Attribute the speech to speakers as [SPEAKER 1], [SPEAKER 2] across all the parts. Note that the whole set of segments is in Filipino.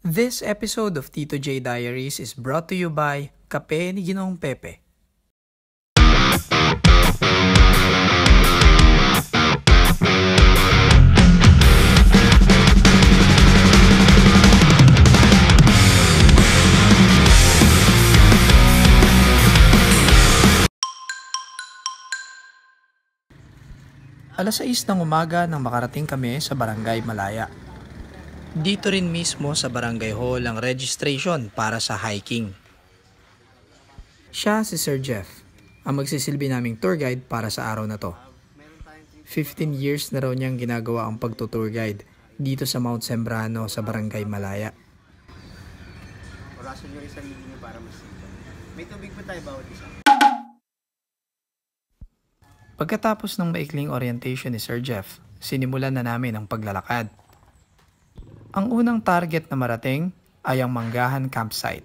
[SPEAKER 1] This episode of Tito J Diaries is brought to you by Kape ni Ginoong Pepe. Alas 6 ng umaga nang makarating kami sa Barangay Malaya. Dito rin mismo sa Barangay Hall ang registration para sa hiking. Siya si Sir Jeff, ang magsisilbi naming tour guide para sa araw na to. 15 years na raw niyang ginagawa ang pagtutour guide dito sa Mount Sembrano sa Barangay Malaya.
[SPEAKER 2] Orasan nyo rin sarili nyo para mas simple. May tubig pa tayo bawat isa.
[SPEAKER 1] Pagkatapos ng maikling orientation ni Sir Jeff, sinimulan na namin ang paglalakad. Ang unang target na marating ay ang Manggahan Campsite.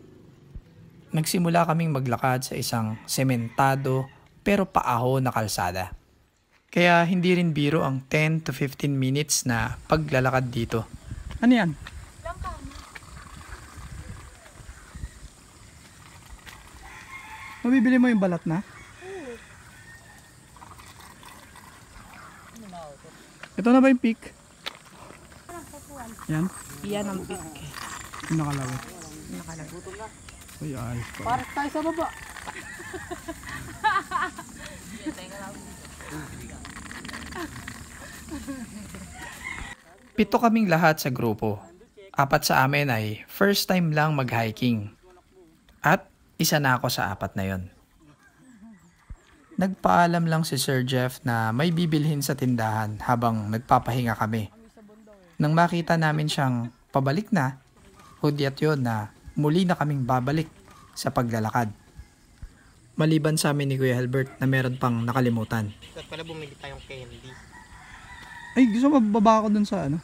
[SPEAKER 1] Nagsimula kaming maglakad sa isang sementado pero paaho na kalsada. Kaya hindi rin biro ang 10 to 15 minutes na paglalakad dito. Ano yan? Mabibili mo yung balat na? Ito na ba yung peak? Yan?
[SPEAKER 3] Yan ang peak.
[SPEAKER 1] Yung nakalawit.
[SPEAKER 3] Nakalagod.
[SPEAKER 1] Ay, ayos pa.
[SPEAKER 3] Para tayo sa baba.
[SPEAKER 1] Pito kaming lahat sa grupo. 4 sa amin ay first time lang mag-hiking. At isa na ako sa 4 na yon. Nagpaalam lang si Sir Jeff na may bibilhin sa tindahan habang nagpapahinga kami. Nang makita namin siyang pabalik na, hudyat yun na muli na kaming babalik sa paglalakad. Maliban sa amin ni Kuya Albert na meron pang nakalimutan.
[SPEAKER 2] At pala bumili tayong candy.
[SPEAKER 1] Ay, gusto mababa ako dun sa ano?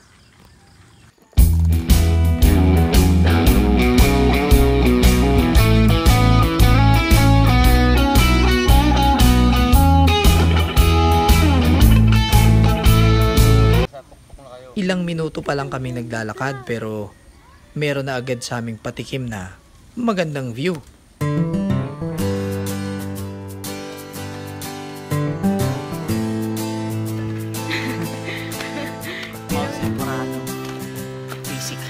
[SPEAKER 1] Ilang minuto pa lang kami naglalakad pero meron na agad sa aming patikim na magandang view.
[SPEAKER 3] Basic.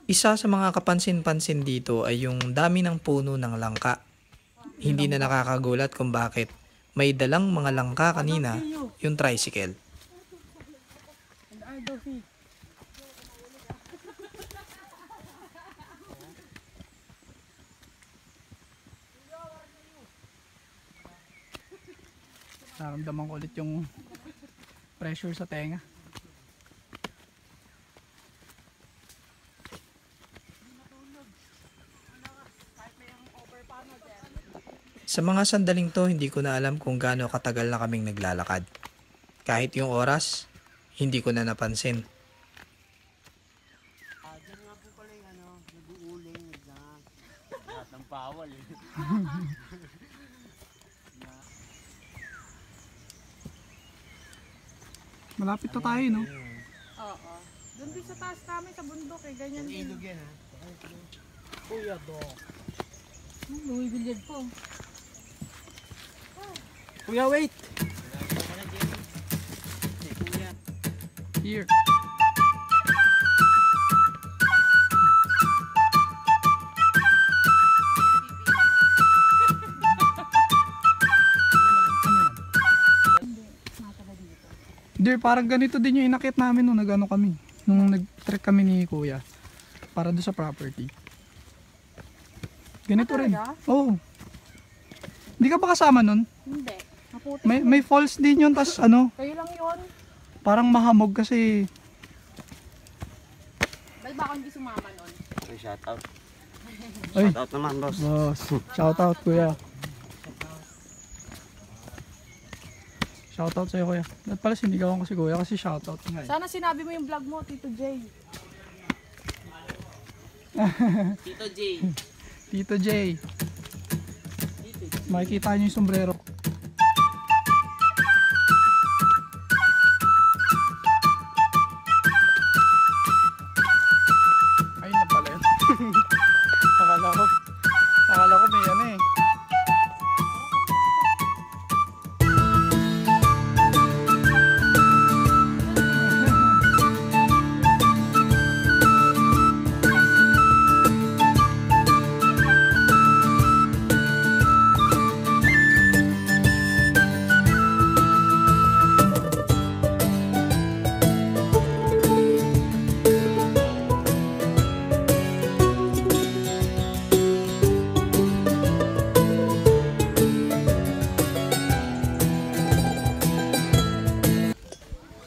[SPEAKER 1] Isa sa mga kapansin-pansin dito ay yung dami ng puno ng langka. Hindi na nakakagulat kung bakit may dalang mga langka kanina yung tricycle.
[SPEAKER 4] Naramdaman ko ulit yung pressure sa tenga.
[SPEAKER 1] Sa mga sandaling to, hindi ko na alam kung gaano katagal na kaming naglalakad. Kahit yung oras, hindi ko na napansin.
[SPEAKER 2] Diyan nga po pala yung nag-uuling, lahat ng bawal eh.
[SPEAKER 4] Malapit na tayo, no?
[SPEAKER 3] Oo. Doon din sa taas namin sa bundok eh. Ganyan
[SPEAKER 2] Ang
[SPEAKER 3] din.
[SPEAKER 2] ilog yan ha.
[SPEAKER 4] Kuya, do.
[SPEAKER 3] Bumibilyad po.
[SPEAKER 4] Kuya, wait! Here. Hindi, parang ganito din yung inakit namin nung nag-ano kami. Nung nag-trek kami ni Kuya. Para doon sa property. Ganito rin. Oo. Hindi ka ba kasama nun?
[SPEAKER 3] Hindi. Maputi.
[SPEAKER 4] May falls din yun, tas ano,
[SPEAKER 3] Kayo lang yun.
[SPEAKER 4] parang mahamog kasi.
[SPEAKER 3] Ba't ba ako hindi sumama nun?
[SPEAKER 2] Ay, shout out.
[SPEAKER 4] Ay,
[SPEAKER 2] Shout out naman, boss.
[SPEAKER 4] boss. Shout out, Kuya. Shout out sa'yo, Kuya. Dapat pala sinigawan ko si Kuya kasi shout out nga eh.
[SPEAKER 3] Sana sinabi mo yung vlog mo, Tito J.
[SPEAKER 2] Tito J.
[SPEAKER 4] Tito J. Makikita niyo yung sombrero. Ayun na pala yun. Akala ko may ano eh.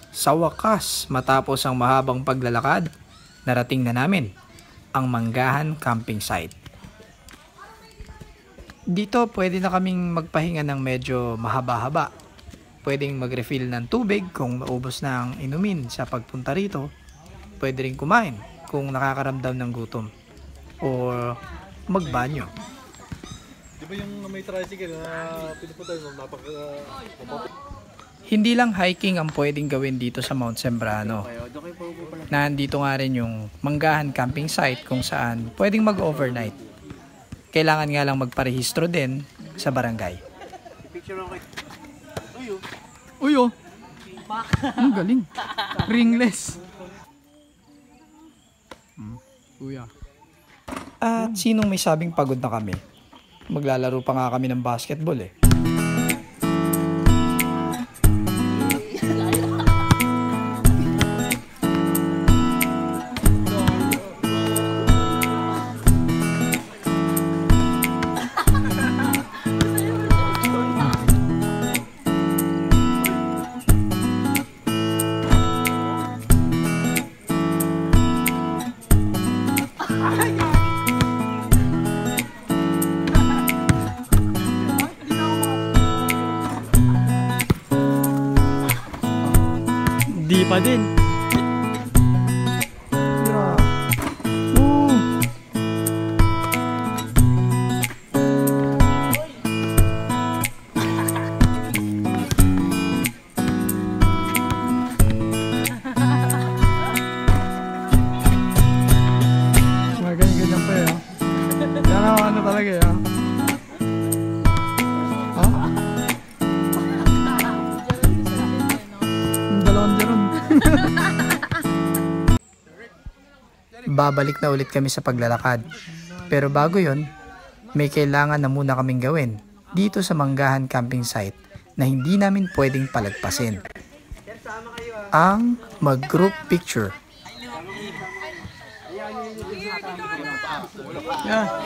[SPEAKER 1] Sa wakas, matapos ang mahabang paglalakad, narating na namin ang Manggahan Camping Site. Dito pwede na kaming magpahinga ng medyo mahaba-haba. Pwedeng mag-refill ng tubig kung maubos na ang inumin sa pagpunta rito. Pwede rin kumain kung nakakaramdam ng gutom. O magbanyo.
[SPEAKER 5] Di ba yung may tricycle na pinupunta yun,
[SPEAKER 1] Hindi lang hiking ang pwedeng gawin dito sa Mount Sembrano.
[SPEAKER 2] Doon kayo po pala.
[SPEAKER 1] Nandito nga rin yung Manggahan Camping Site kung saan pwedeng mag-overnight. Kailangan nga lang magparehistro din sa barangay.
[SPEAKER 2] Picture ako kayo.
[SPEAKER 4] Uy oh. Ang galing. Ringless. Kuya.
[SPEAKER 1] At sinong may sabing pagod na kami? Maglalaro pa nga kami ng basketball eh.
[SPEAKER 4] Di pa din. Yeah. Ooh. Mga ganyan-ganyan pa eh. Yan ang ano talaga eh. Ha? Yung dalawang dyan.
[SPEAKER 1] babalik na ulit kami sa paglalakad. Pero bago yon, may kailangan na muna kaming gawin dito sa Manggahan Camping Site na hindi namin pwedeng palagpasin. Ang mag-group picture.
[SPEAKER 4] Yeah.